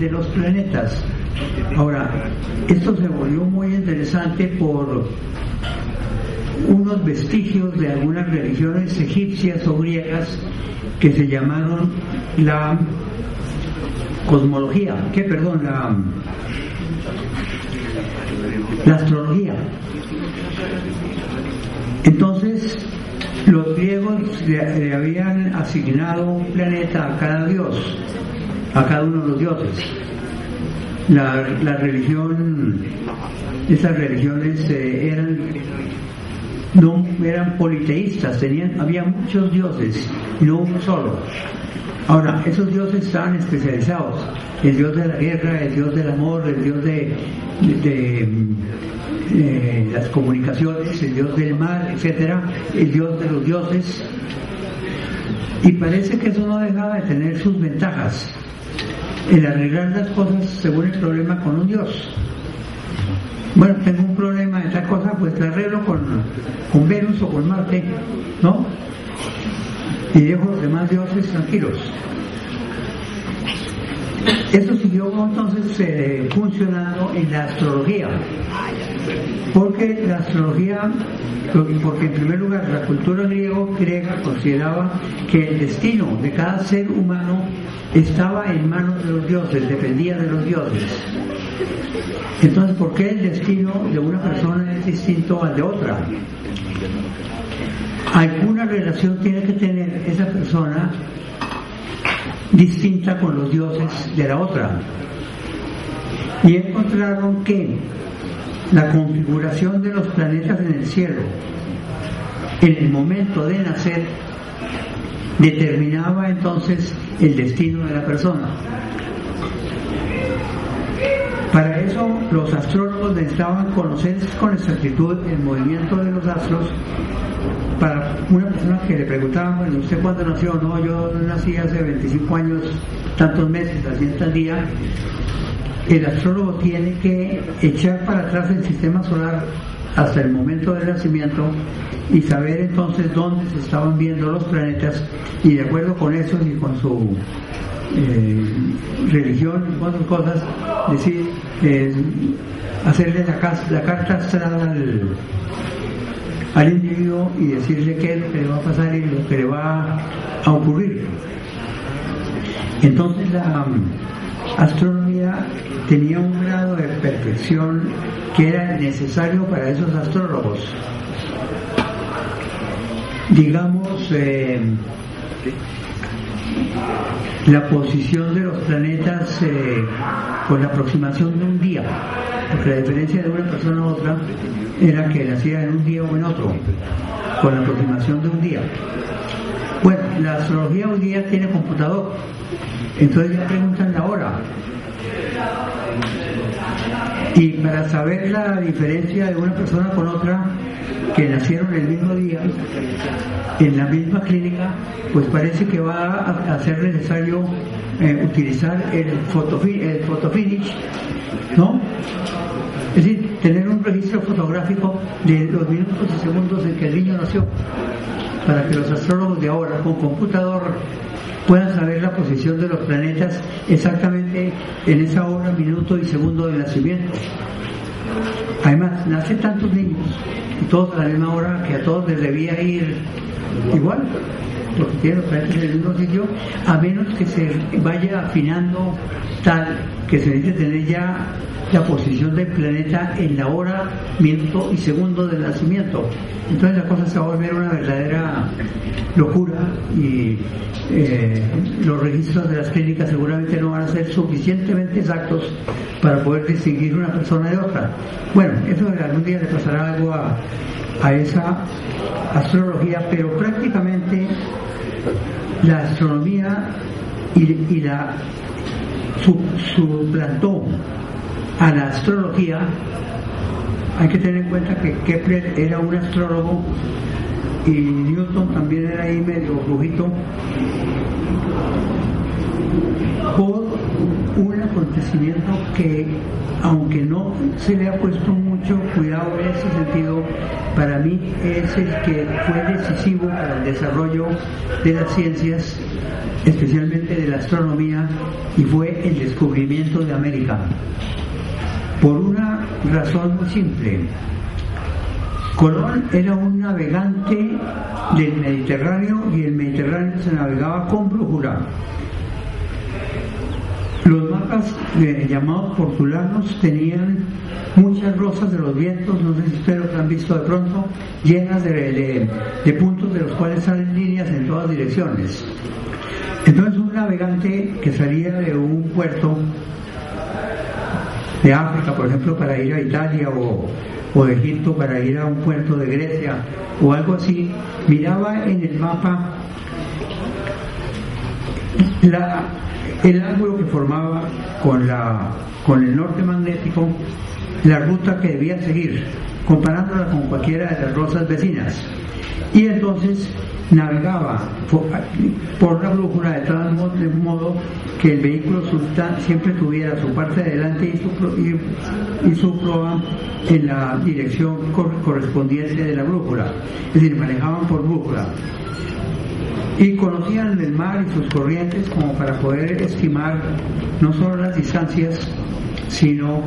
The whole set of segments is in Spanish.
de los planetas. Ahora, esto se volvió muy interesante por unos vestigios de algunas religiones egipcias o griegas que se llamaron la cosmología, la astrología. Entonces, los griegos le habían asignado un planeta a cada dios, a cada uno de los dioses. La religión, esas religiones eran politeístas, había muchos dioses, no uno solo. Ahora, esos dioses estaban especializados: el dios de la guerra, el dios del amor, el dios de las comunicaciones, el dios del mar, etcétera, el dios de los dioses. Y parece que eso no dejaba de tener sus ventajas el arreglar las cosas según el problema con un dios. Bueno, tengo un problema de tal cosa, pues te arreglo con Venus o con Marte, ¿no? Y dejo a los demás dioses tranquilos. Eso siguió entonces funcionando en la astrología, porque la astrología, porque en primer lugar la cultura griega consideraba que el destino de cada ser humano estaba en manos de los dioses, dependía de los dioses. Entonces, ¿por qué el destino de una persona es distinto al de otra? Alguna relación tiene que tener esa persona distinta con los dioses de la otra. Y encontraron que la configuración de los planetas en el cielo en el momento de nacer determinaba entonces el destino de la persona. Para eso los astrólogos necesitaban conocer con exactitud el movimiento de los astros. Para una persona que le preguntaban, bueno, ¿usted cuándo nació? No, yo nací hace 25 años, tantos meses, así tal día. El astrólogo tiene que echar para atrás el sistema solar hasta el momento del nacimiento y saber entonces dónde se estaban viendo los planetas, y de acuerdo con eso y con su religión y con sus cosas, decir, hacerle la carta astral al individuo y decirle qué es lo que le va a pasar y lo que le va a ocurrir. Entonces la astronomía tenía un grado de perfección que era necesario para esos astrólogos. Digamos, la posición de los planetas con la aproximación de un día, porque la diferencia de una persona a otra era que nacía en un día o en otro, con la aproximación de un día. Bueno, la astrología hoy día tiene computador, entonces ya preguntan la hora. Y para saber la diferencia de una persona con otra que nacieron el mismo día en la misma clínica, pues parece que va a ser necesario utilizar el photofinish, ¿no? Es decir, tener un registro fotográfico de los minutos y segundos en que el niño nació, para que los astrólogos de ahora con computador puedan saber la posición de los planetas exactamente en esa hora, minuto y segundo del nacimiento. Además, nacen tantos niños y todos a la misma hora que a todos les debía ir igual, porque tienen los planetas en el mismo sitio, a menos que se vaya afinando tal que se necesite tener ya la posición del planeta en la hora, minuto y segundo del nacimiento. Entonces la cosa se va a volver una verdadera locura y los registros de las clínicas seguramente no van a ser suficientemente exactos para poder distinguir una persona de otra. Bueno, eso algún día le pasará algo a esa astrología, pero prácticamente la astronomía y suplantó a la astrología. Hay que tener en cuenta que Kepler era un astrólogo y Newton también era ahí medio flojito, por un acontecimiento que, aunque no se le ha puesto mucho cuidado en ese sentido, para mí es el que fue decisivo para el desarrollo de las ciencias, especialmente de la astronomía, y fue el descubrimiento de América. Por una razón muy simple. Colón era un navegante del Mediterráneo y el Mediterráneo se navegaba con brújula. Los mapas llamados portulanos tenían muchas rosas de los vientos, no sé si ustedes lo han visto de pronto, llenas de puntos de los cuales salen líneas en todas direcciones. Entonces un navegante que salía de un puerto de África, por ejemplo, para ir a Italia o de Egipto para ir a un puerto de Grecia o algo así, miraba en el mapa el ángulo que formaba con el norte magnético, la ruta que debía seguir, comparándola con cualquiera de las rosas vecinas. Y entonces navegaba por la brújula de modo que el vehículo siempre tuviera su parte de delante y su proa en la dirección correspondiente de la brújula, es decir, manejaban por brújula y conocían el mar y sus corrientes como para poder estimar no solo las distancias sino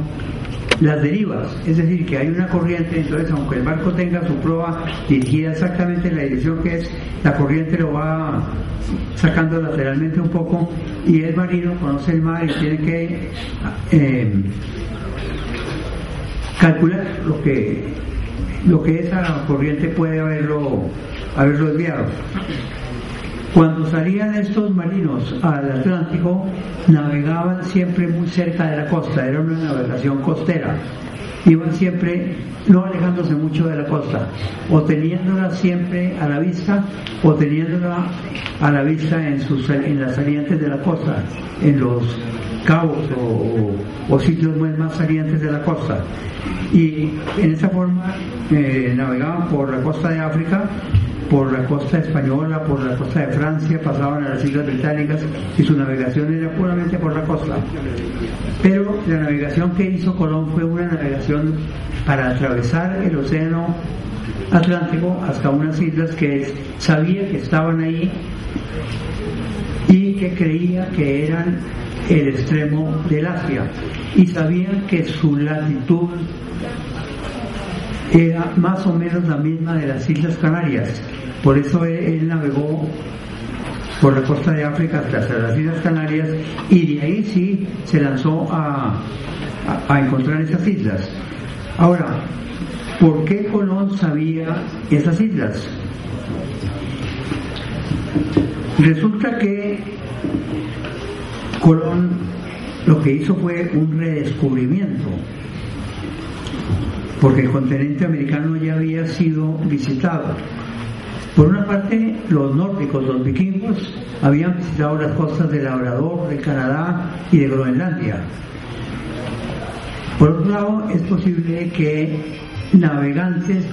las derivas, es decir, que hay una corriente, entonces aunque el barco tenga su proa dirigida exactamente en la dirección que es, la corriente lo va sacando lateralmente un poco, y el marino conoce el mar y tiene que calcular lo que esa corriente puede haberlo desviado. Cuando salían estos marinos al Atlántico, navegaban siempre muy cerca de la costa, era una navegación costera. Iban siempre, no alejándose mucho de la costa, o teniéndola siempre a la vista, o teniéndola a la vista en las salientes de la costa, en los cabos o sitios más salientes de la costa. Y en esa forma navegaban por la costa de África, por la costa española, por la costa de Francia, pasaban a las Islas Británicas y su navegación era puramente por la costa. Pero la navegación que hizo Colón fue una navegación para atravesar el océano Atlántico hasta unas islas que él sabía que estaban ahí y que creía que eran el extremo del Asia, y sabía que su latitud era más o menos la misma de las Islas Canarias. Por eso él navegó por la costa de África hasta las Islas Canarias, y de ahí sí se lanzó a encontrar esas islas. Ahora, ¿por qué Colón sabía esas islas? Resulta que Colón lo que hizo fue un redescubrimiento, porque el continente americano ya había sido visitado. Por una parte, los nórdicos, los vikingos, habían visitado las costas de Labrador, de Canadá y de Groenlandia. Por otro lado, es posible que navegantes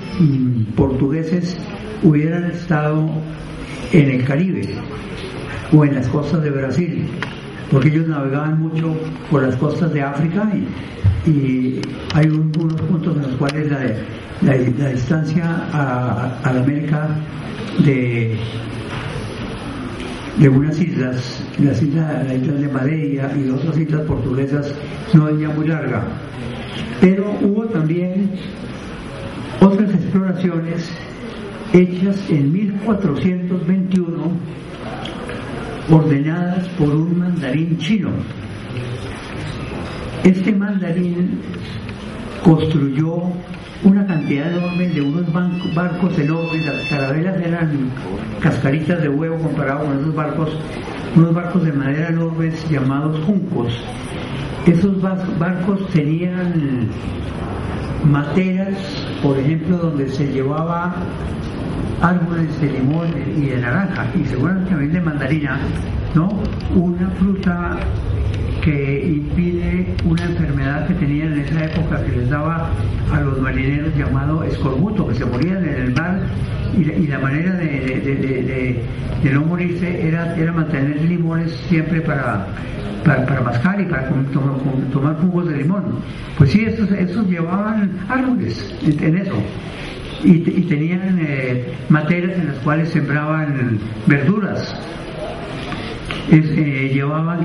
portugueses hubieran estado en el Caribe o en las costas de Brasil, porque ellos navegaban mucho por las costas de África y hay unos puntos en los cuales la distancia a la América de unas islas, la isla de Madeira y de otras islas portuguesas, no es ya muy larga. Pero hubo también otras exploraciones hechas en 1421, ordenadas por un mandarín chino. Este mandarín construyó una cantidad enorme de unos barcos enormes. Las carabelas eran cascaritas de huevo comparado con esos barcos, unos barcos de madera enormes llamados juncos. Esos barcos tenían materas, por ejemplo, donde se llevaba árboles de limón y de naranja, y seguramente también de mandarina, ¿no? Una fruta que impide una enfermedad que tenían en esa época, que les daba a los marineros, llamado escorbuto, que se morían en el mar, y la manera de no morirse era mantener limones siempre para para mascar y para tomar jugos de limón. Pues sí, estos llevaban árboles en eso. Y tenían materas en las cuales sembraban verduras. Llevaban